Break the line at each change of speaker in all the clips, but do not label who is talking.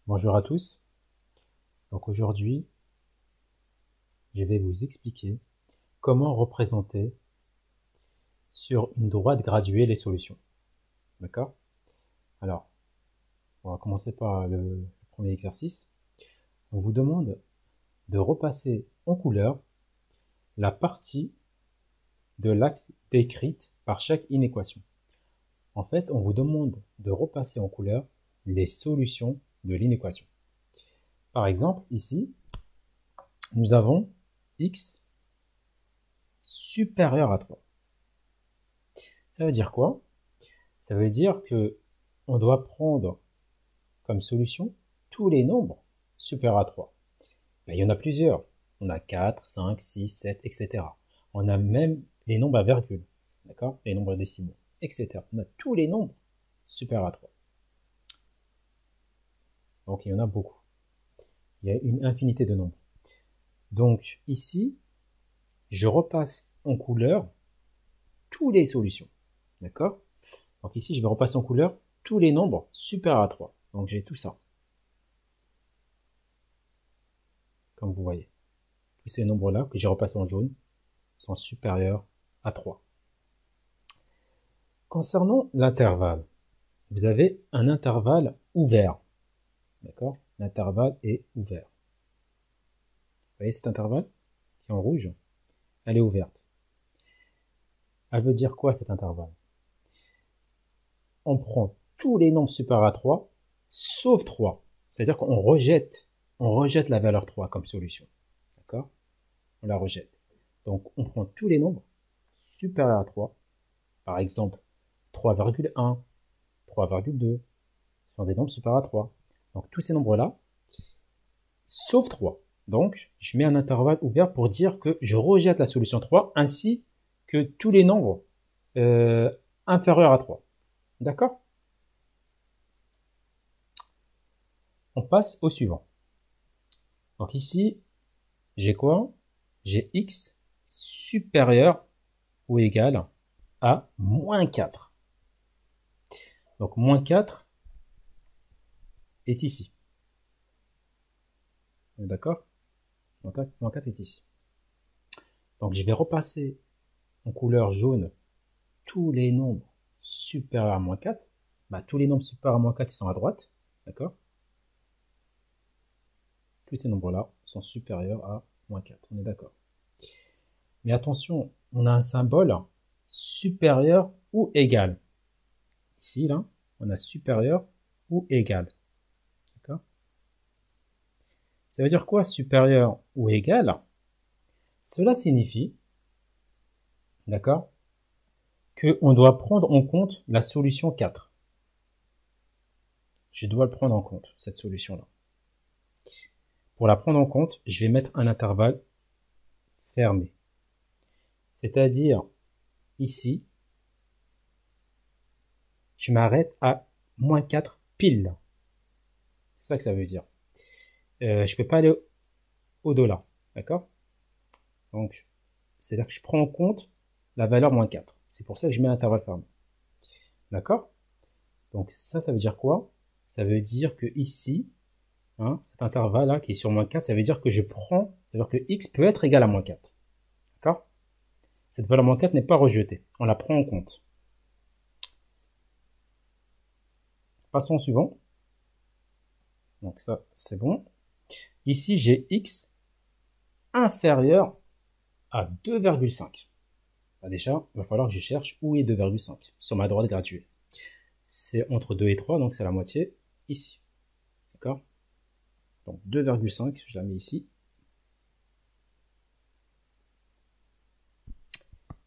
Bonjour à tous. Donc aujourd'hui, je vais vous expliquer comment représenter sur une droite graduée les solutions. D'accord? Alors, on va commencer par le premier exercice. On vous demande de repasser en couleur la partie de l'axe décrite par chaque inéquation. En fait, on vous demande de repasser en couleur les solutions de l'inéquation. Par exemple, ici, nous avons x supérieur à 3. Ça veut dire quoi? Ça veut dire que on doit prendre comme solution tous les nombres supérieurs à 3. Il y en a plusieurs. On a 4, 5, 6, 7, etc. On a même les nombres à virgule, d'accord? Les nombres décimaux, etc. On a tous les nombres supérieurs à 3. Donc il y en a beaucoup. Il y a une infinité de nombres. Donc ici, je repasse en couleur tous les solutions, d'accord? Donc ici, je vais repasser en couleur tous les nombres supérieurs à 3. Donc j'ai tout ça, comme vous voyez. Tous ces nombres-là, que j'ai repassés en jaune, sont supérieurs à 3. Concernant l'intervalle, vous avez un intervalle ouvert. D'accord? L'intervalle est ouvert. Vous voyez cet intervalle qui est en rouge? Elle est ouverte. Elle veut dire quoi cet intervalle? On prend tous les nombres supérieurs à 3, sauf 3. C'est-à-dire qu'on rejette la valeur 3 comme solution. D'accord? On la rejette. Donc on prend tous les nombres supérieurs à 3. Par exemple, 3,1, 3,2 sont des nombres supérieurs à 3. Donc tous ces nombres-là, sauf 3. Donc je mets un intervalle ouvert pour dire que je rejette la solution 3 ainsi que tous les nombres inférieurs à 3. D'accord? On passe au suivant. Donc ici, j'ai quoi? J'ai x supérieur ou égal à moins 4. Donc moins 4 est ici. D'accord? Moins 4 est ici. Donc je vais repasser en couleur jaune tous les nombres supérieurs à moins 4. Tous les nombres supérieurs à moins 4 ils sont à droite. D'accord? Tous ces nombres-là sont supérieurs à moins 4. On est d'accord. Mais attention, on a un symbole supérieur ou égal. Ici, là, on a supérieur ou égal. D'accord? Ça veut dire quoi, supérieur ou égal? Cela signifie, d'accord, qu'on doit prendre en compte la solution 4. Je dois le prendre en compte, cette solution-là. Pour la prendre en compte, je vais mettre un intervalle fermé. C'est-à-dire, ici, je m'arrête à moins 4 pile. C'est ça que ça veut dire. Je ne peux pas aller au-delà. D'accord? Donc, c'est-à-dire que je prends en compte la valeur moins 4. C'est pour ça que je mets l'intervalle fermé. D'accord? Donc ça veut dire quoi? Ça veut dire que ici, cet intervalle-là qui est sur moins 4, ça veut dire que x peut être égal à moins 4. D'accord? Cette valeur moins 4 n'est pas rejetée. On la prend en compte. Passons au suivant. Donc ça, c'est bon. Ici, j'ai x inférieur à 2,5. Déjà, il va falloir que je cherche où est 2,5 sur ma droite graduée. C'est entre 2 et 3, donc c'est la moitié ici. D'accord? Donc 2,5, je la mets ici.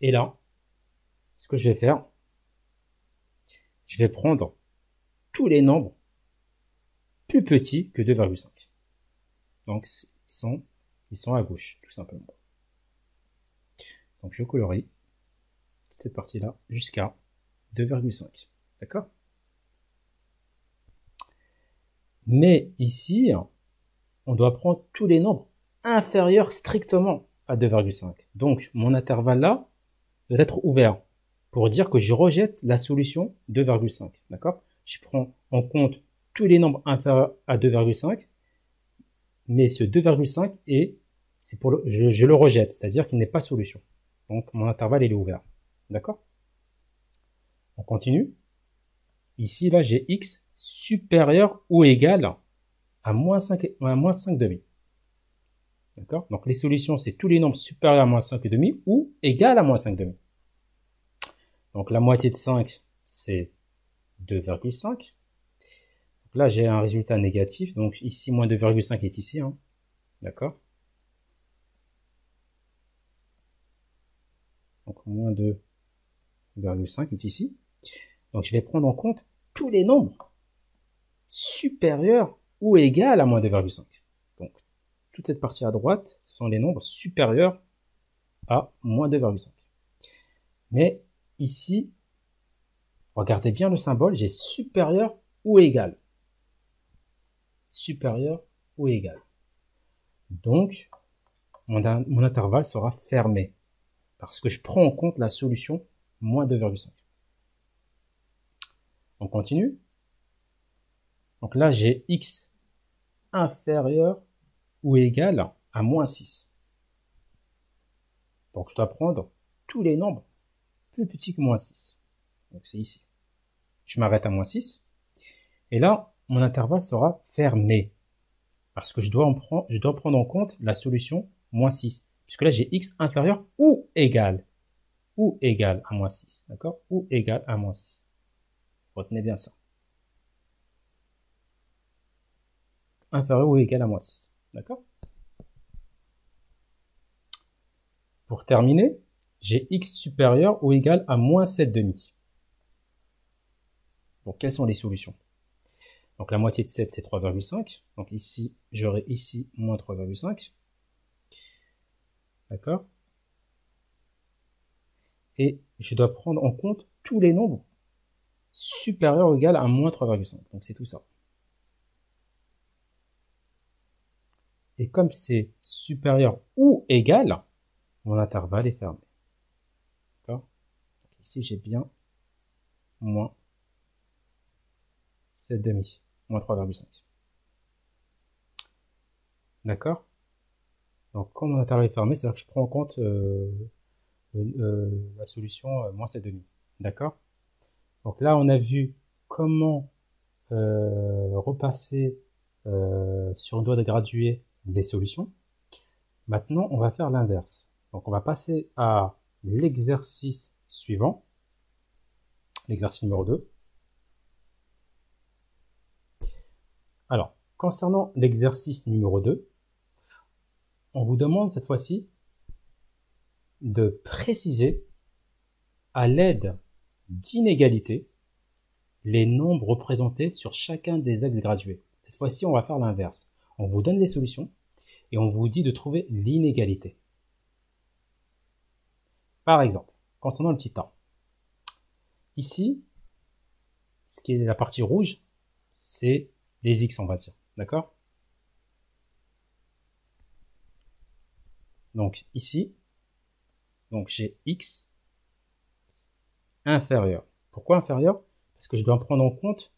Et là, ce que je vais faire, je vais prendre tous les nombres plus petits que 2,5. Donc ils sont à gauche, tout simplement. Donc je colorie cette partie-là jusqu'à 2,5. D'accord? Mais ici, on doit prendre tous les nombres inférieurs strictement à 2,5. Donc mon intervalle là doit être ouvert pour dire que je rejette la solution 2,5. D'accord? Je prends en compte tous les nombres inférieurs à 2,5, mais ce 2,5 c'est pour je le rejette, c'est-à-dire qu'il n'est pas solution. Donc mon intervalle il est ouvert. D'accord? On continue. Ici, là, j'ai x supérieur ou égal à moins 5,5. D'accord? Donc les solutions, c'est tous les nombres supérieurs à moins 5,5 ou égal à moins 5,5. Donc la moitié de 5, c'est 2,5. Donc là, j'ai un résultat négatif. Donc ici, moins 2,5 est ici. Hein. D'accord? Donc moins 2,5 est ici. Donc je vais prendre en compte tous les nombres supérieurs ou égal à moins 2,5. Donc toute cette partie à droite, ce sont les nombres supérieurs à moins 2,5. Mais ici, regardez bien le symbole, j'ai supérieur ou égal. Supérieur ou égal. Donc, mon intervalle sera fermé parce que je prends en compte la solution moins 2,5. On continue. Donc là, j'ai x inférieur ou égal à moins 6. Donc je dois prendre tous les nombres plus petits que moins 6. Donc c'est ici. Je m'arrête à moins 6. Et là, mon intervalle sera fermé. Parce que je dois prendre en compte la solution moins 6. Puisque là, j'ai x inférieur ou égal. Ou égal à moins 6. D'accord? Ou égal à moins 6. Retenez bien ça. Inférieur ou égal à moins 6. D'accord? Pour terminer, j'ai x supérieur ou égal à moins 7,5. Donc, quelles sont les solutions? Donc, la moitié de 7, c'est 3,5. Donc, ici, j'aurai ici moins 3,5. D'accord? Et je dois prendre en compte tous les nombres supérieurs ou égal à moins 3,5. Donc, c'est tout ça. Et comme c'est supérieur ou égal, mon intervalle est fermé. D'accord? Ici, j'ai bien moins 7,5, moins 3,5. D'accord? Donc, quand mon intervalle est fermé, c'est-à-dire que je prends en compte la solution moins 7,5. D'accord? Donc là, on a vu comment repasser sur une doigt de graduer des solutions. Maintenant, on va faire l'inverse. Donc, on va passer à l'exercice suivant, l'exercice numéro 2. Alors, concernant l'exercice numéro 2, on vous demande cette fois-ci de préciser à l'aide d'inégalités les nombres représentés sur chacun des axes gradués. Cette fois-ci, on va faire l'inverse. On vous donne les solutions et on vous dit de trouver l'inégalité. Par exemple, concernant le petit a, ici, ce qui est la partie rouge, c'est les x, on va dire. D'accord? Donc ici, donc j'ai x inférieur. Pourquoi inférieur? Parce que je dois prendre en compte,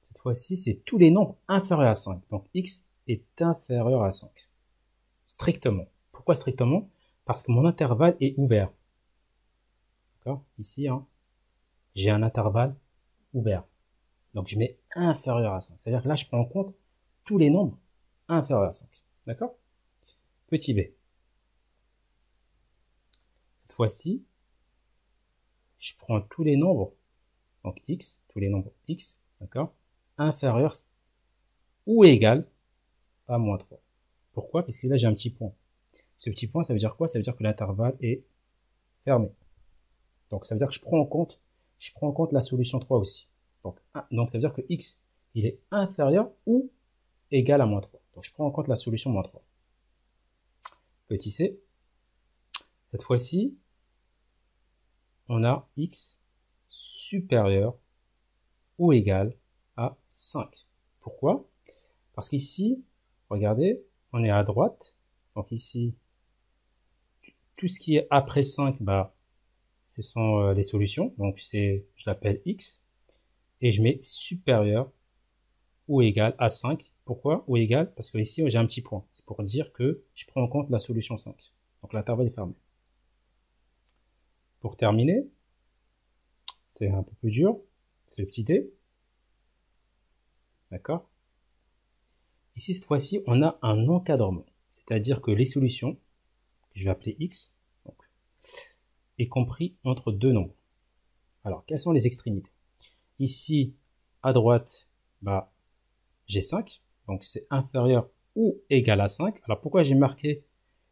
cette fois-ci, c'est tous les nombres inférieurs à 5. Donc x est inférieur à 5. Strictement. Pourquoi strictement? Parce que mon intervalle est ouvert. D'accord? Ici, hein, j'ai un intervalle ouvert. Donc je mets inférieur à 5. C'est-à-dire que là, je prends en compte tous les nombres inférieurs à 5. D'accord? Petit b. Cette fois-ci, je prends tous les nombres, donc x, tous les nombres x, d'accord, inférieurs ou égal à moins 3. Pourquoi? Puisque là, j'ai un petit point. Ce petit point, ça veut dire quoi? Ça veut dire que l'intervalle est fermé. Donc, ça veut dire que je prends en compte la solution 3 aussi. Donc ça veut dire que x, il est inférieur ou égal à moins 3. Donc, je prends en compte la solution moins 3. Petit c, cette fois-ci, on a x supérieur ou égal à 5. Pourquoi? Parce qu'ici, regardez, on est à droite. Donc ici, tout ce qui est après 5, bah, ce sont les solutions. Donc je l'appelle x et je mets supérieur ou égal à 5. Pourquoi ou égal? Parce que ici j'ai un petit point. C'est pour dire que je prends en compte la solution 5. Donc l'intervalle est fermé. Pour terminer, c'est un peu plus dur, c'est le petit d. D'accord? Ici, cette fois-ci, on a un encadrement. C'est-à-dire que les solutions, que je vais appeler x, donc, est compris entre deux nombres. Alors, quelles sont les extrémités? Ici, à droite, bah, j'ai 5, donc c'est inférieur ou égal à 5. Alors, pourquoi j'ai marqué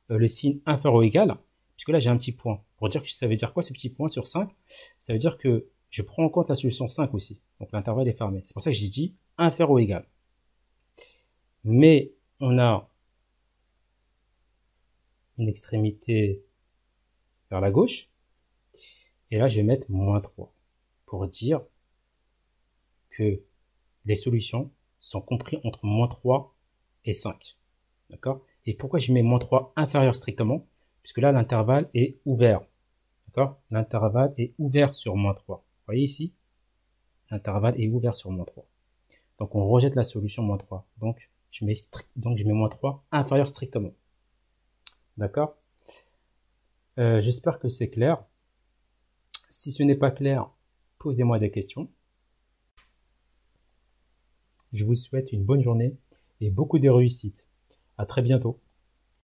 le signe inférieur ou égal? Puisque là, j'ai un petit point. Pour dire que ça veut dire quoi, ce petit point sur 5? Ça veut dire que je prends en compte la solution 5 aussi. Donc, l'intervalle est fermé. C'est pour ça que j'ai dit inférieur ou égal. Mais on a une extrémité vers la gauche. Et là, je vais mettre moins 3 pour dire que les solutions sont comprises entre moins 3 et 5. D'accord? Et pourquoi je mets moins 3 inférieur strictement? Puisque là, l'intervalle est ouvert. D'accord? L'intervalle est ouvert sur moins 3. Vous voyez ici? L'intervalle est ouvert sur moins 3. Donc, on rejette la solution moins 3. Donc, je mets moins 3 inférieur strictement. D'accord? J'espère que c'est clair. Si ce n'est pas clair, posez-moi des questions. Je vous souhaite une bonne journée et beaucoup de réussite. À très bientôt.